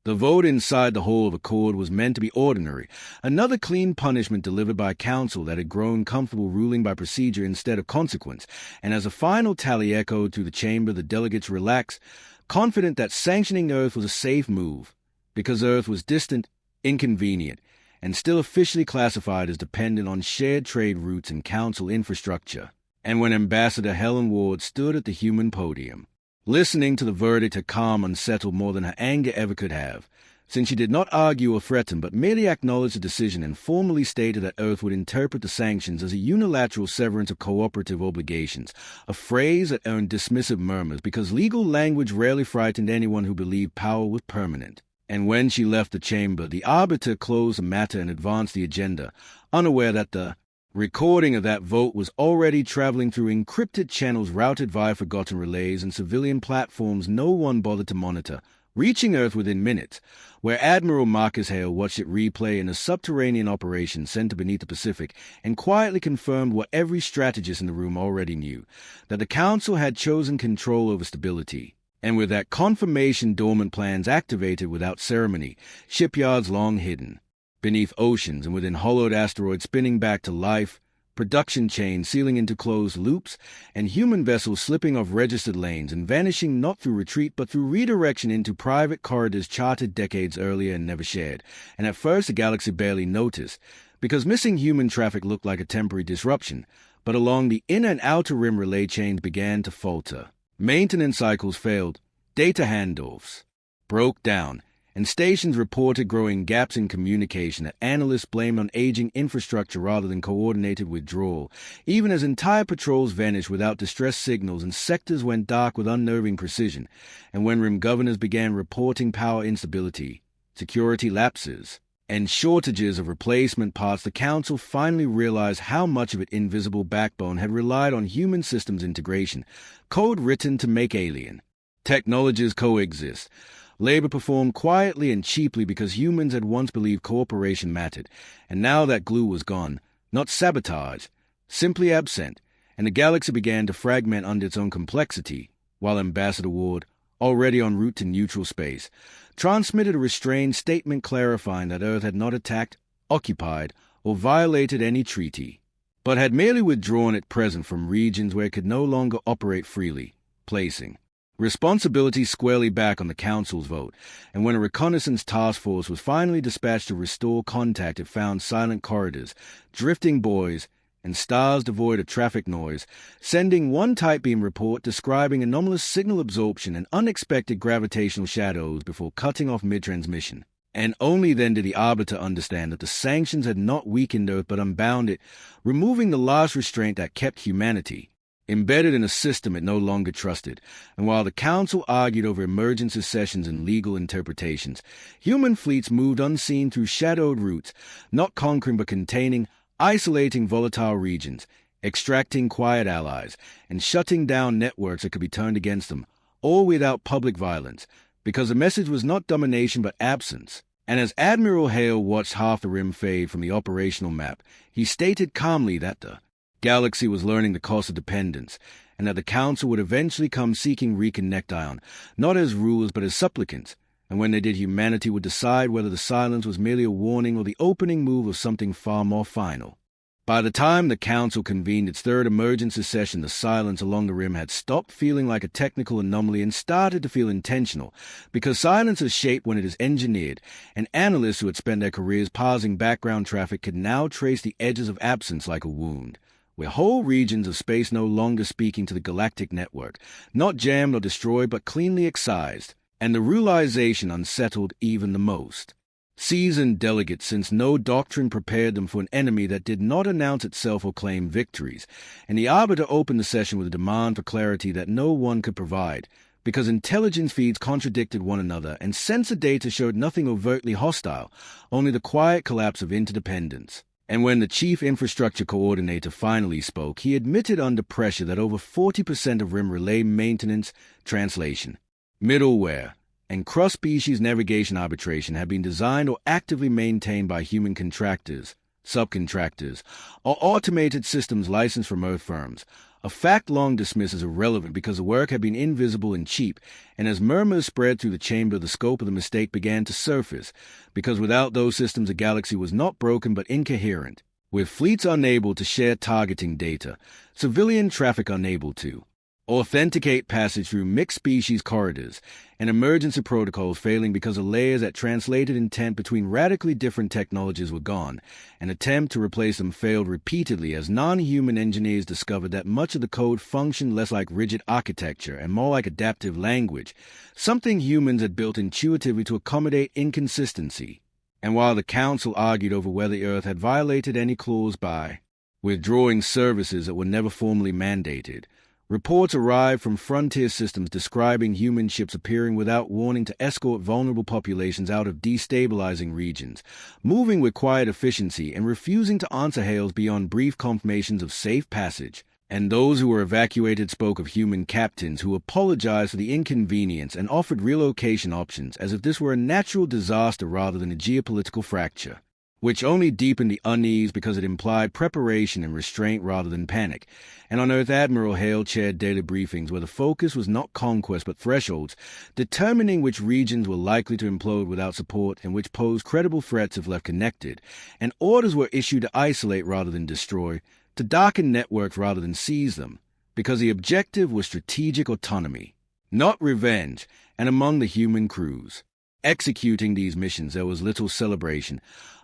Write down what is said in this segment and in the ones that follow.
The vote inside the Hall of Accord was meant to be ordinary, another clean punishment delivered by a council that had grown comfortable ruling by procedure instead of consequence, and as a final tally echoed through the chamber, the delegates relaxed, confident that sanctioning Earth was a safe move, because Earth was distant, inconvenient, and still officially classified as dependent on shared trade routes and council infrastructure. And when Ambassador Helen Ward stood at the human podium, listening to the verdict, her calm unsettled more than her anger ever could have, since she did not argue or threaten but merely acknowledged the decision and formally stated that Earth would interpret the sanctions as a unilateral severance of cooperative obligations, a phrase that earned dismissive murmurs because legal language rarely frightened anyone who believed power was permanent. And when she left the chamber, the arbiter closed the matter and advanced the agenda, unaware that the recording of that vote was already traveling through encrypted channels routed via forgotten relays and civilian platforms no one bothered to monitor, reaching Earth within minutes, where Admiral Marcus Hale watched it replay in a subterranean operation center beneath the Pacific and quietly confirmed what every strategist in the room already knew, that the Council had chosen control over stability. And with that confirmation, dormant plans activated without ceremony, shipyards long hidden beneath oceans and within hollowed asteroids spinning back to life, production chains sealing into closed loops, and human vessels slipping off registered lanes and vanishing not through retreat but through redirection into private corridors charted decades earlier and never shared. And at first the galaxy barely noticed, because missing human traffic looked like a temporary disruption, but along the inner and outer rim relay chains began to falter. Maintenance cycles failed, data handoffs broke down, and stations reported growing gaps in communication that analysts blamed on aging infrastructure rather than coordinated withdrawal, even as entire patrols vanished without distress signals and sectors went dark with unnerving precision, and when rim governors began reporting power instability, security lapses, and shortages of replacement parts, the Council finally realized how much of its invisible backbone had relied on human systems integration, code written to make alien technologies coexist. Labor performed quietly and cheaply because humans had once believed cooperation mattered, and now that glue was gone, not sabotage, simply absent, and the galaxy began to fragment under its own complexity, while Ambassador Ward, already en route to neutral space, transmitted a restrained statement clarifying that Earth had not attacked, occupied, or violated any treaty, but had merely withdrawn at present from regions where it could no longer operate freely, placing responsibility squarely back on the Council's vote, and when a reconnaissance task force was finally dispatched to restore contact, it found silent corridors, drifting buoys, and stars devoid of traffic noise, sending one tight beam report describing anomalous signal absorption and unexpected gravitational shadows before cutting off mid-transmission. And only then did the arbiter understand that the sanctions had not weakened Earth but unbound it, removing the last restraint that kept humanity embedded in a system it no longer trusted. And while the Council argued over emergency sessions and legal interpretations, human fleets moved unseen through shadowed routes, not conquering but containing, isolating volatile regions, extracting quiet allies, and shutting down networks that could be turned against them, all without public violence, because the message was not domination but absence. And as Admiral Hale watched half the rim fade from the operational map, he stated calmly that the galaxy was learning the cost of dependence, and that the Council would eventually come seeking reconnect Ion, not as rulers but as supplicants, and when they did, humanity would decide whether the silence was merely a warning or the opening move of something far more final. By the time the Council convened its third emergency session, the silence along the rim had stopped feeling like a technical anomaly and started to feel intentional, because silence is shaped when it is engineered, and analysts who had spent their careers parsing background traffic could now trace the edges of absence like a wound, where whole regions of space no longer speaking to the galactic network, not jammed or destroyed but cleanly excised, and the realization unsettled even the most seasoned delegates, since no doctrine prepared them for an enemy that did not announce itself or claim victories, and the arbiter opened the session with a demand for clarity that no one could provide, because intelligence feeds contradicted one another and sensor data showed nothing overtly hostile, only the quiet collapse of interdependence. And when the chief infrastructure coordinator finally spoke, he admitted under pressure that over 40% of RIM relay maintenance, translation, middleware, and cross-species navigation arbitration had been designed or actively maintained by human contractors, subcontractors, or automated systems licensed from Earth firms, a fact long dismissed as irrelevant because the work had been invisible and cheap, and as murmurs spread through the chamber, the scope of the mistake began to surface, because without those systems the galaxy was not broken but incoherent, with fleets unable to share targeting data, civilian traffic unable to authenticate passage through mixed-species corridors, and emergency protocols failing because the layers that translated intent between radically different technologies were gone. An attempt to replace them failed repeatedly as non-human engineers discovered that much of the code functioned less like rigid architecture and more like adaptive language, something humans had built intuitively to accommodate inconsistency. And while the Council argued over whether Earth had violated any clause by withdrawing services that were never formally mandated, reports arrived from frontier systems describing human ships appearing without warning to escort vulnerable populations out of destabilizing regions, moving with quiet efficiency and refusing to answer hails beyond brief confirmations of safe passage. And those who were evacuated spoke of human captains who apologized for the inconvenience and offered relocation options as if this were a natural disaster rather than a geopolitical fracture, which only deepened the unease because it implied preparation and restraint rather than panic. And on Earth, Admiral Hale chaired daily briefings where the focus was not conquest but thresholds, determining which regions were likely to implode without support and which posed credible threats if left connected, and orders were issued to isolate rather than destroy, to darken networks rather than seize them, because the objective was strategic autonomy, not revenge. And among the human crews executing these missions there was little celebration,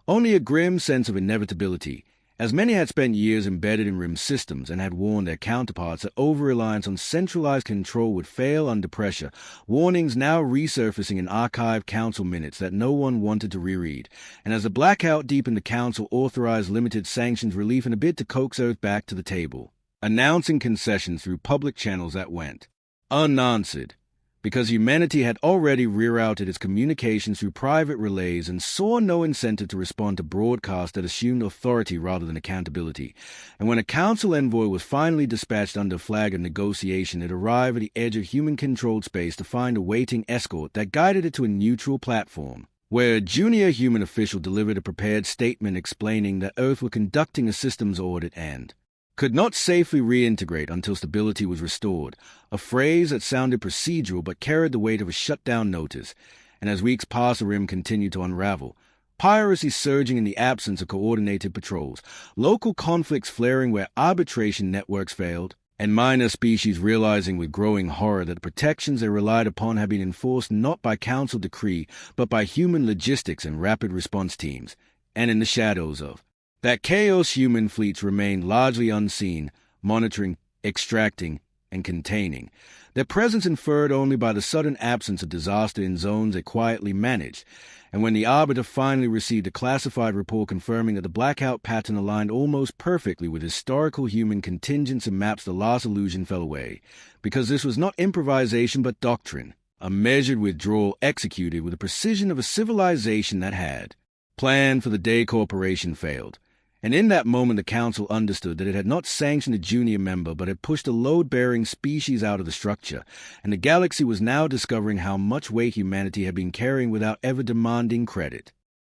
only a grim sense of inevitability, as many had spent years embedded in RIM systems and had warned their counterparts that over-reliance on centralized control would fail under pressure, warnings now resurfacing in archived council minutes that no one wanted to reread. And as the blackout deepened, the council authorized limited sanctions relief in a bid to coax Earth back to the table, announcing concessions through public channels that went unanswered, because humanity had already rerouted its communications through private relays and saw no incentive to respond to broadcasts that assumed authority rather than accountability. And when a council envoy was finally dispatched under flag of negotiation, it arrived at the edge of human-controlled space to find a waiting escort that guided it to a neutral platform, where a junior human official delivered a prepared statement explaining that Earth were conducting a systems audit and could not safely reintegrate until stability was restored, a phrase that sounded procedural but carried the weight of a shutdown notice. And as weeks passed, the rim continued to unravel, piracy surging in the absence of coordinated patrols, local conflicts flaring where arbitration networks failed, and minor species realizing with growing horror that the protections they relied upon had been enforced not by council decree but by human logistics and rapid response teams. And in the shadows of that chaos, human fleets remained largely unseen, monitoring, extracting, and containing, their presence inferred only by the sudden absence of disaster in zones they quietly managed. And when the Arbiter finally received a classified report confirming that the blackout pattern aligned almost perfectly with historical human contingents and maps, the last illusion fell away, because this was not improvisation but doctrine, a measured withdrawal executed with the precision of a civilization that had planned for the day corporation failed. And in that moment the Council understood that it had not sanctioned a junior member but had pushed a load-bearing species out of the structure, and the galaxy was now discovering how much weight humanity had been carrying without ever demanding credit.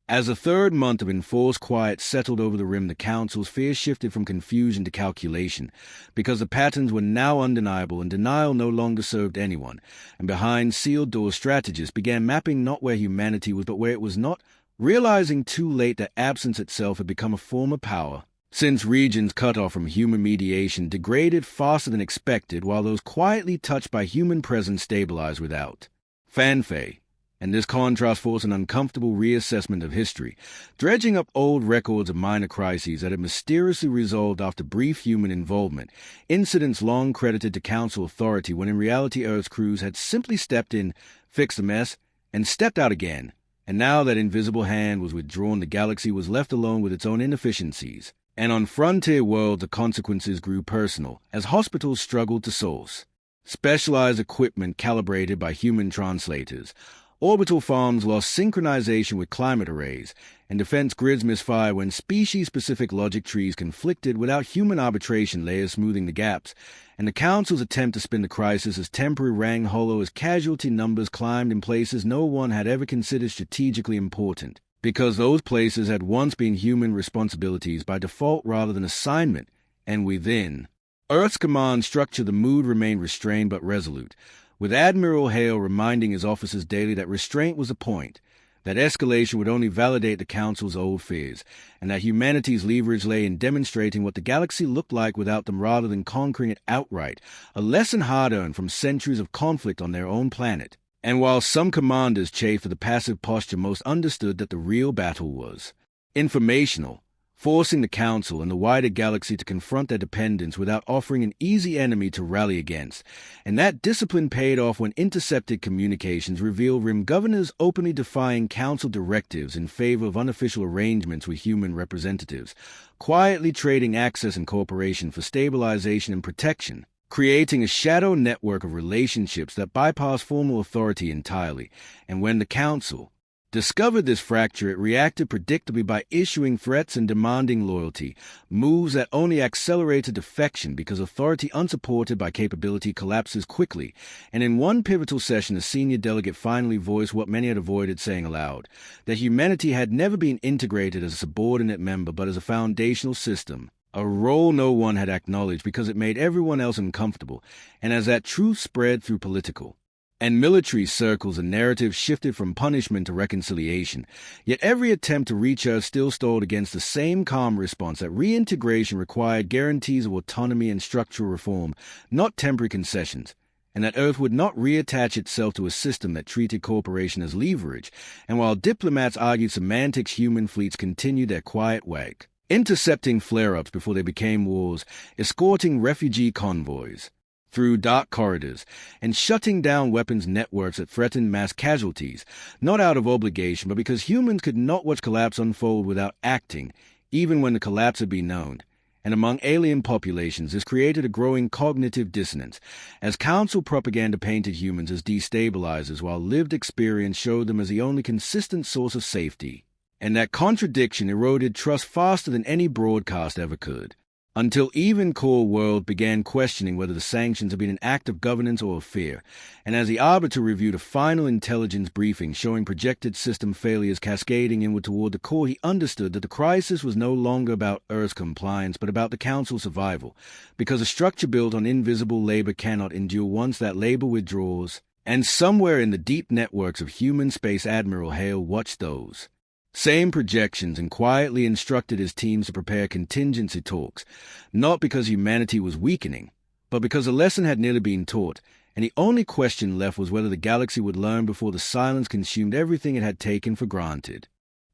As the third month of enforced quiet settled over the rim, the Council's fears shifted from confusion to calculation, because the patterns were now undeniable and denial no longer served anyone, and behind sealed-door strategists began mapping not where humanity was but where it was not, realizing too late that absence itself had become a form of power, since regions cut off from human mediation degraded faster than expected while those quietly touched by human presence stabilized without fanfare. And this contrast forced an uncomfortable reassessment of history, dredging up old records of minor crises that had mysteriously resolved after brief human involvement, incidents long credited to Council authority when in reality Earth's crews had simply stepped in, fixed the mess, and stepped out again. And now that invisible hand was withdrawn, the galaxy was left alone with its own inefficiencies. And on frontier worlds, the consequences grew personal, as hospitals struggled to source specialized equipment calibrated by human translators. Orbital farms lost synchronization with climate arrays, and defense grids misfired when species-specific logic trees conflicted without human arbitration layers smoothing the gaps, and the Council's attempt to spin the crisis as temporary rang hollow as casualty numbers climbed in places no one had ever considered strategically important, because those places had once been human responsibilities by default rather than assignment, and within Earth's command structure, the mood remained restrained but resolute, with Admiral Hale reminding his officers daily that restraint was the point, that escalation would only validate the Council's old fears, and that humanity's leverage lay in demonstrating what the galaxy looked like without them rather than conquering it outright, a lesson hard-earned from centuries of conflict on their own planet. And while some commanders chafed at the passive posture, most understood that the real battle was informational, forcing the Council and the wider galaxy to confront their dependence without offering an easy enemy to rally against. And that discipline paid off when intercepted communications revealed Rim governors openly defying Council directives in favor of unofficial arrangements with human representatives, quietly trading access and cooperation for stabilization and protection, creating a shadow network of relationships that bypass formal authority entirely. And when the Council discovered this fracture, it reacted predictably by issuing threats and demanding loyalty, moves that only accelerated defection because authority unsupported by capability collapses quickly. And in one pivotal session, a senior delegate finally voiced what many had avoided saying aloud, that humanity had never been integrated as a subordinate member but as a foundational system, a role no one had acknowledged because it made everyone else uncomfortable. And as that truth spread through political and military circles, the narrative shifted from punishment to reconciliation. Yet every attempt to reach Earth still stalled against the same calm response that reintegration required guarantees of autonomy and structural reform, not temporary concessions, and that Earth would not reattach itself to a system that treated cooperation as leverage. And while diplomats argued semantics, human fleets continued their quiet work, intercepting flare-ups before they became wars, escorting refugee convoys through dark corridors, and shutting down weapons networks that threatened mass casualties, not out of obligation, but because humans could not watch collapse unfold without acting, even when the collapse had been known. And among alien populations, this created a growing cognitive dissonance, as Council propaganda painted humans as destabilizers, while lived experience showed them as the only consistent source of safety. And that contradiction eroded trust faster than any broadcast ever could, until even Core World began questioning whether the sanctions had been an act of governance or of fear. And as the Arbiter reviewed a final intelligence briefing showing projected system failures cascading inward toward the core, he understood that the crisis was no longer about Earth's compliance, but about the Council's survival, because a structure built on invisible labor cannot endure once that labor withdraws. And somewhere in the deep networks of human space, Admiral Hale watched those same projections and quietly instructed his teams to prepare contingency talks, not because humanity was weakening, but because a lesson had nearly been taught, and the only question left was whether the galaxy would learn before the silence consumed everything it had taken for granted.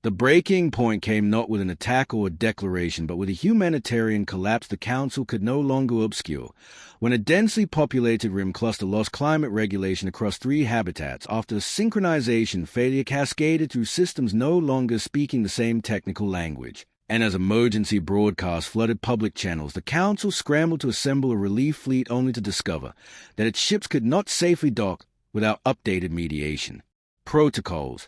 The breaking point came not with an attack or a declaration, but with a humanitarian collapse the Council could no longer obscure. When a densely populated rim cluster lost climate regulation across 3 habitats after a synchronization failure cascaded through systems no longer speaking the same technical language, and as emergency broadcasts flooded public channels, the Council scrambled to assemble a relief fleet only to discover that its ships could not safely dock without updated mediation. Protocols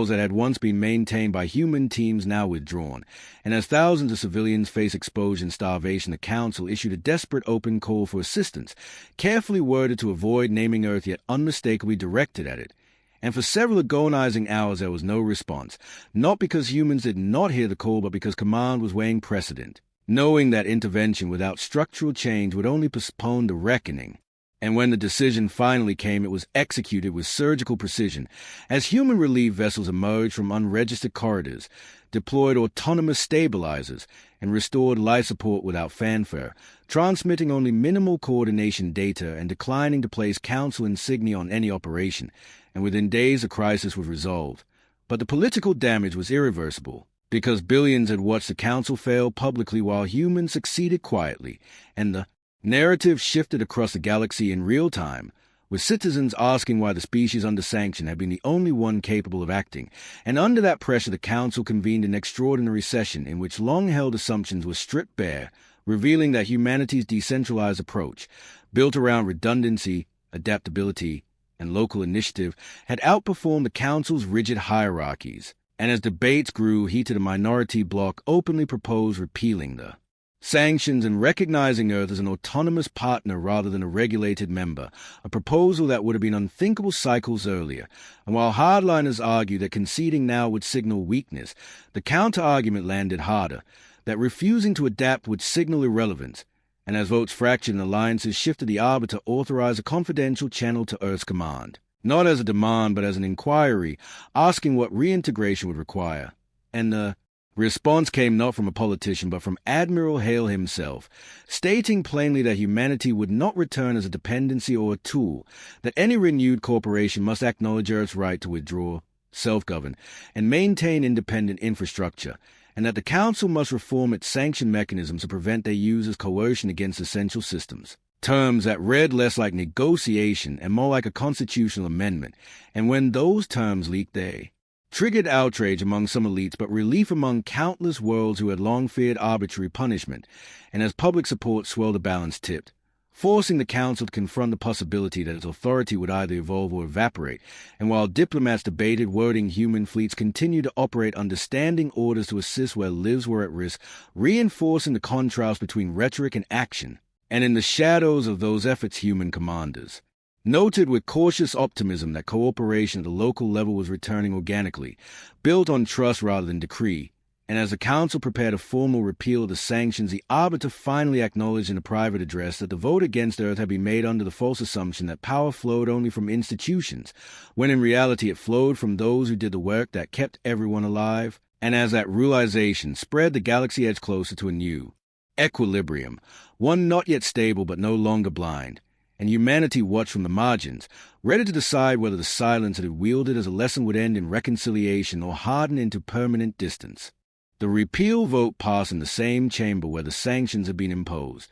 that had once been maintained by human teams now withdrawn, and as thousands of civilians face exposure and starvation, the Council issued a desperate open call for assistance, carefully worded to avoid naming Earth yet unmistakably directed at it. And for several agonizing hours there was no response, not because humans did not hear the call, but because command was weighing precedent, knowing that intervention without structural change would only postpone the reckoning. And when the decision finally came, it was executed with surgical precision, as human relief vessels emerged from unregistered corridors, deployed autonomous stabilizers, and restored life support without fanfare, transmitting only minimal coordination data and declining to place Council insignia on any operation. And within days the crisis was resolved. But the political damage was irreversible, because billions had watched the Council fail publicly while humans succeeded quietly, and the narrative shifted across the galaxy in real time, with citizens asking why the species under sanction had been the only one capable of acting. And under that pressure the Council convened an extraordinary session in which long-held assumptions were stripped bare, revealing that humanity's decentralized approach, built around redundancy, adaptability, and local initiative, had outperformed the Council's rigid hierarchies. And as debates grew heated, a minority bloc openly proposed repealing the sanctions and recognizing Earth as an autonomous partner rather than a regulated member, a proposal that would have been unthinkable cycles earlier. And while hardliners argued that conceding now would signal weakness, the counter-argument landed harder, that refusing to adapt would signal irrelevance, and as votes fractured and alliances shifted, the Arbiter authorized a confidential channel to Earth's command, not as a demand but as an inquiry, asking what reintegration would require. And the response came not from a politician but from Admiral Hale himself, stating plainly that humanity would not return as a dependency or a tool, that any renewed corporation must acknowledge Earth's right to withdraw, self-govern, and maintain independent infrastructure, and that the Council must reform its sanction mechanisms to prevent their use as coercion against essential systems. Terms that read less like negotiation and more like a constitutional amendment, and when those terms leaked, they triggered outrage among some elites but relief among countless worlds who had long feared arbitrary punishment, and as public support swelled, the balance tipped, forcing the Council to confront the possibility that its authority would either evolve or evaporate. And while diplomats debated wording, human fleets continued to operate under standing orders to assist where lives were at risk, reinforcing the contrast between rhetoric and action. And in the shadows of those efforts, human commanders noted with cautious optimism that cooperation at the local level was returning organically, built on trust rather than decree. And as the Council prepared a formal repeal of the sanctions, the Arbiter finally acknowledged in a private address that the vote against Earth had been made under the false assumption that power flowed only from institutions, when in reality it flowed from those who did the work that kept everyone alive. And as that realization spread, the galaxy edged closer to a new equilibrium, one not yet stable but no longer blind. And humanity watched from the margins, ready to decide whether the silence it had wielded as a lesson would end in reconciliation or harden into permanent distance. The repeal vote passed in the same chamber where the sanctions had been imposed,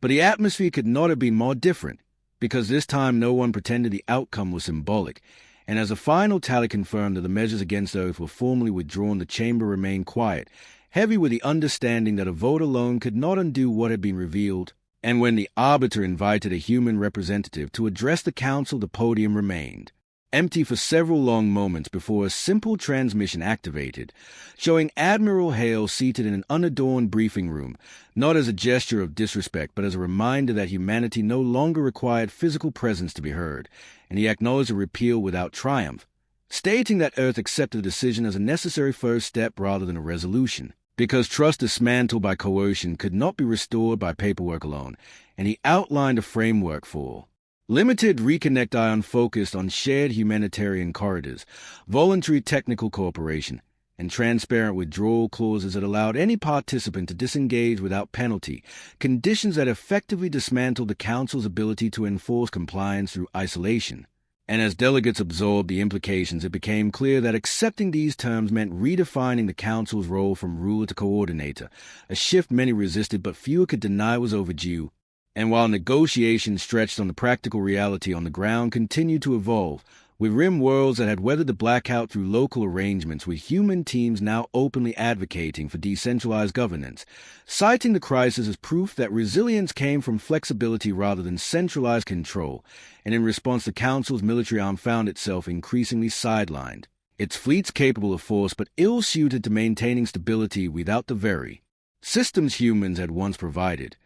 but the atmosphere could not have been more different, because this time no one pretended the outcome was symbolic, and as a final tally confirmed that the measures against Earth were formally withdrawn, the chamber remained quiet, heavy with the understanding that a vote alone could not undo what had been revealed. And when the Arbiter invited a human representative to address the Council, the podium remained empty for several long moments before a simple transmission activated, showing Admiral Hale seated in an unadorned briefing room, not as a gesture of disrespect, but as a reminder that humanity no longer required physical presence to be heard, and he acknowledged a repeal without triumph, stating that Earth accepted the decision as a necessary first step rather than a resolution, because trust dismantled by coercion could not be restored by paperwork alone, and he outlined a framework for limited reconnect ion focused on shared humanitarian corridors, voluntary technical cooperation, and transparent withdrawal clauses that allowed any participant to disengage without penalty, conditions that effectively dismantled the Council's ability to enforce compliance through isolation. And as delegates absorbed the implications, it became clear that accepting these terms meant redefining the Council's role from ruler to coordinator, a shift many resisted but fewer could deny was overdue. And while negotiations stretched on the practical reality on the ground continued to evolve, with rim worlds that had weathered the blackout through local arrangements, with human teams now openly advocating for decentralized governance, citing the crisis as proof that resilience came from flexibility rather than centralized control, and in response the Council's military arm found itself increasingly sidelined, its fleets capable of force but ill-suited to maintaining stability without the very systems humans had once provided.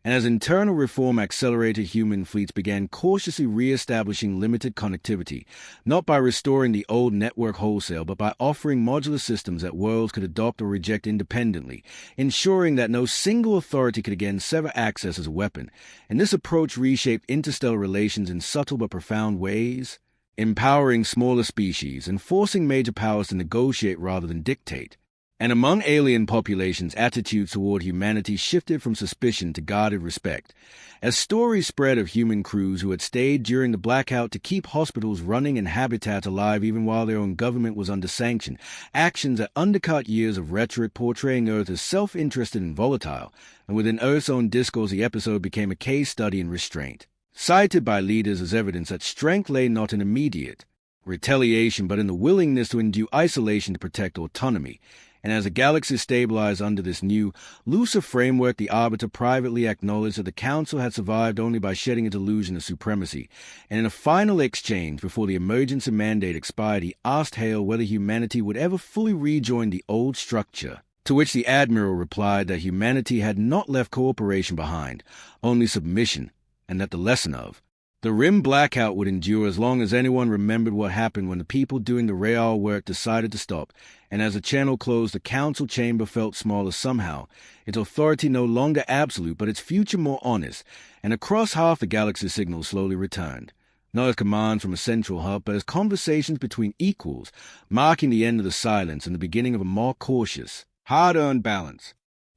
And as internal reform accelerated, human fleets began cautiously re-establishing limited connectivity, not by restoring the old network wholesale, but by offering modular systems that worlds could adopt or reject independently, ensuring that no single authority could again sever access as a weapon. And this approach reshaped interstellar relations in subtle but profound ways, empowering smaller species and forcing major powers to negotiate rather than dictate. And among alien populations, attitudes toward humanity shifted from suspicion to guarded respect, as stories spread of human crews who had stayed during the blackout to keep hospitals running and habitats alive even while their own government was under sanction, actions that undercut years of rhetoric portraying Earth as self-interested and volatile, and within Earth's own discourse the episode became a case study in restraint, cited by leaders as evidence that strength lay not in immediate retaliation but in the willingness to endure isolation to protect autonomy. And as the galaxy stabilized under this new, looser framework, the Arbiter privately acknowledged that the Council had survived only by shedding its illusion of supremacy. And in a final exchange, before the emergency mandate expired, he asked Hale whether humanity would ever fully rejoin the old structure, to which the Admiral replied that humanity had not left cooperation behind, only submission, and that the lesson of The Rim blackout would endure as long as anyone remembered what happened when the people doing the real work decided to stop, and as the channel closed, the council chamber felt smaller somehow, its authority no longer absolute, but its future more honest, and across half the galaxy signals slowly returned. Not as commands from a central hub, but as conversations between equals, marking the end of the silence and the beginning of a more cautious, hard-earned balance.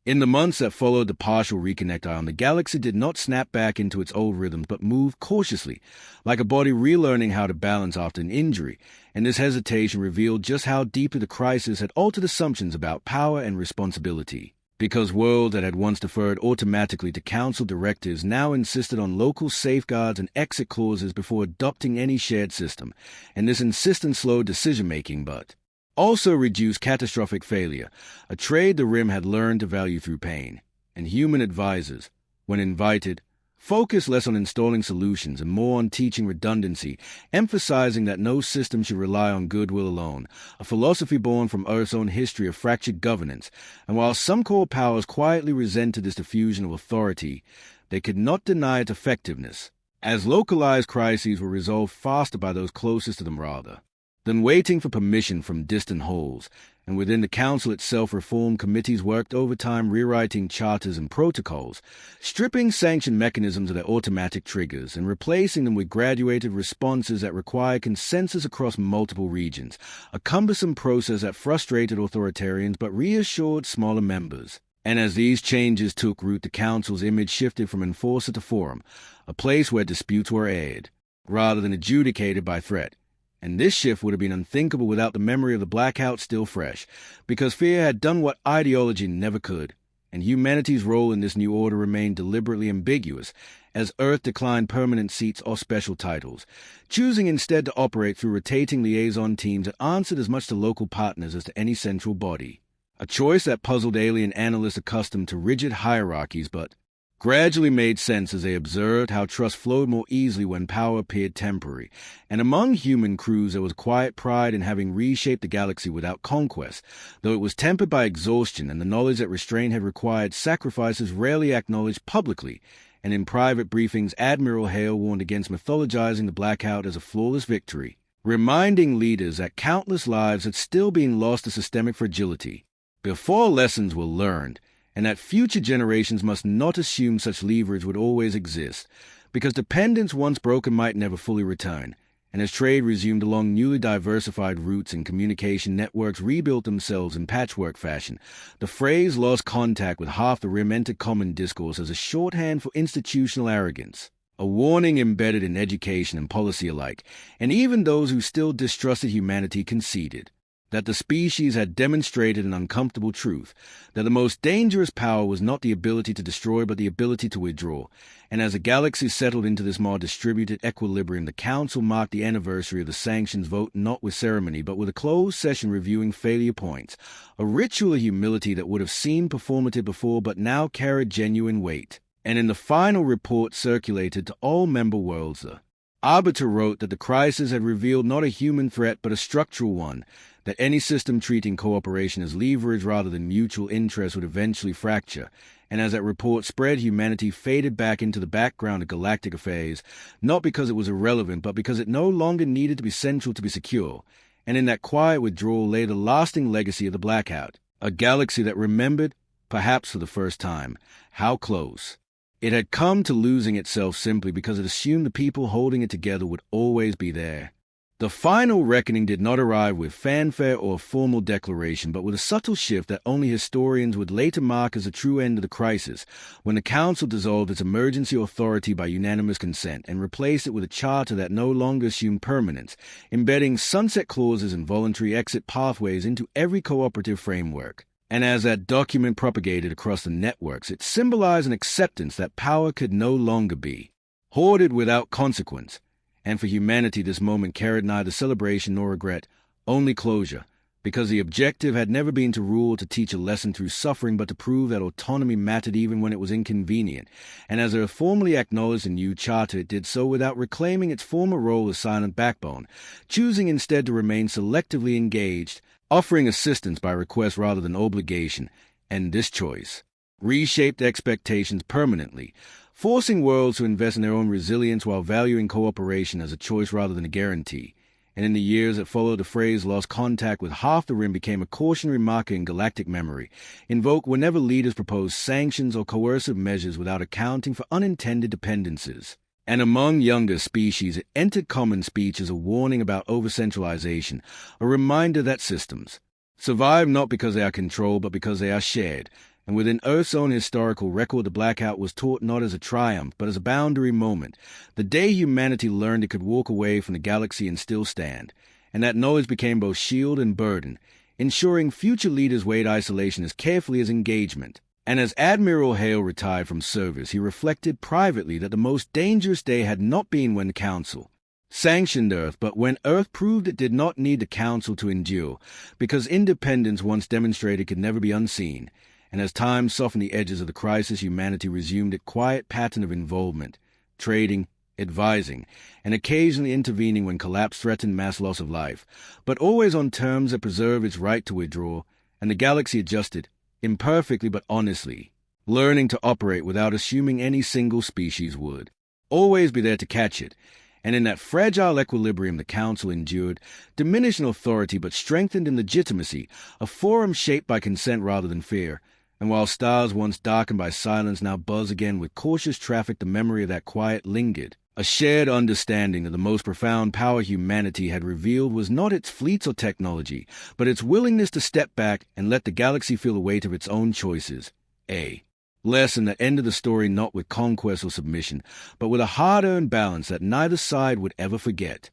In the months that followed the partial reconnect ion, the galaxy did not snap back into its old rhythms, but moved cautiously, like a body relearning how to balance after an injury, and this hesitation revealed just how deeply the crisis had altered assumptions about power and responsibility. Because worlds that had once deferred automatically to council directives now insisted on local safeguards and exit clauses before adopting any shared system, and this insistence slowed decision-making, but also reduced catastrophic failure, a trade the Rim had learned to value through pain. And human advisors, when invited, focused less on installing solutions and more on teaching redundancy, emphasizing that no system should rely on goodwill alone, a philosophy born from Earth's own history of fractured governance. And while some core powers quietly resented this diffusion of authority, they could not deny its effectiveness, as localized crises were resolved faster by those closest to them rather than waiting for permission from distant holes, and within the council itself reform committees worked overtime rewriting charters and protocols, stripping sanction mechanisms of their automatic triggers and replacing them with graduated responses that require consensus across multiple regions, a cumbersome process that frustrated authoritarians but reassured smaller members. And as these changes took root, the council's image shifted from enforcer to forum, a place where disputes were aired, rather than adjudicated by threat. And this shift would have been unthinkable without the memory of the blackout still fresh, because fear had done what ideology never could, and humanity's role in this new order remained deliberately ambiguous, as Earth declined permanent seats or special titles, choosing instead to operate through rotating liaison teams that answered as much to local partners as to any central body. A choice that puzzled alien analysts accustomed to rigid hierarchies, but gradually made sense as they observed how trust flowed more easily when power appeared temporary, and among human crews there was quiet pride in having reshaped the galaxy without conquest, though it was tempered by exhaustion and the knowledge that restraint had required sacrifices rarely acknowledged publicly, and in private briefings Admiral Hale warned against mythologizing the blackout as a flawless victory, reminding leaders that countless lives had still been lost to systemic fragility before lessons were learned, and that future generations must not assume such leverage would always exist, because dependence once broken might never fully return, and as trade resumed along newly diversified routes and communication networks rebuilt themselves in patchwork fashion, the phrase lost contact with half the Rim entered common discourse as a shorthand for institutional arrogance, a warning embedded in education and policy alike, and even those who still distrusted humanity conceded that the species had demonstrated an uncomfortable truth, that the most dangerous power was not the ability to destroy but the ability to withdraw. And as the galaxy settled into this more distributed equilibrium, the Council marked the anniversary of the Sanctions vote not with ceremony but with a closed session reviewing failure points, a ritual of humility that would have seemed performative before but now carried genuine weight. And in the final report circulated to all member worlds, the arbiter wrote that the crisis had revealed not a human threat but a structural one, that any system treating cooperation as leverage rather than mutual interest would eventually fracture, and as that report spread, humanity faded back into the background of galactic affairs, not because it was irrelevant, but because it no longer needed to be central to be secure, and in that quiet withdrawal lay the lasting legacy of the blackout, a galaxy that remembered, perhaps for the first time, how close it had come to losing itself simply because it assumed the people holding it together would always be there. The final reckoning did not arrive with fanfare or formal declaration, but with a subtle shift that only historians would later mark as a true end of the crisis, when the Council dissolved its emergency authority by unanimous consent and replaced it with a charter that no longer assumed permanence, embedding sunset clauses and voluntary exit pathways into every cooperative framework. And as that document propagated across the networks, it symbolized an acceptance that power could no longer be hoarded without consequence. And for humanity this moment carried neither celebration nor regret, only closure, because the objective had never been to rule, to teach a lesson through suffering, but to prove that autonomy mattered even when it was inconvenient. And as it formally acknowledged the new charter, it did so without reclaiming its former role as silent backbone, choosing instead to remain selectively engaged, offering assistance by request rather than obligation. And this choice reshaped expectations permanently, forcing worlds to invest in their own resilience while valuing cooperation as a choice rather than a guarantee. And in the years that followed, the phrase lost contact with half the rim became a cautionary marker in galactic memory, invoked whenever leaders proposed sanctions or coercive measures without accounting for unintended dependencies. And among younger species, it entered common speech as a warning about over-centralization, a reminder that systems survive not because they are controlled, but because they are shared. And within Earth's own historical record, the blackout was taught not as a triumph, but as a boundary moment, the day humanity learned it could walk away from the galaxy and still stand. And that knowledge became both shield and burden, ensuring future leaders weighed isolation as carefully as engagement. And as Admiral Hale retired from service, he reflected privately that the most dangerous day had not been when the Council sanctioned Earth, but when Earth proved it did not need the Council to endure, because independence once demonstrated could never be unseen. And as time softened the edges of the crisis, humanity resumed its quiet pattern of involvement, trading, advising, and occasionally intervening when collapse threatened mass loss of life, but always on terms that preserved its right to withdraw, and the galaxy adjusted, imperfectly but honestly, learning to operate without assuming any single species would always be there to catch it. And in that fragile equilibrium the Council endured, diminished in authority but strengthened in legitimacy, a forum shaped by consent rather than fear. And while stars once darkened by silence now buzz again with cautious traffic, the memory of that quiet lingered. A shared understanding that the most profound power humanity had revealed was not its fleets or technology, but its willingness to step back and let the galaxy feel the weight of its own choices. A lesson that ended the story not with conquest or submission, but with a hard-earned balance that neither side would ever forget.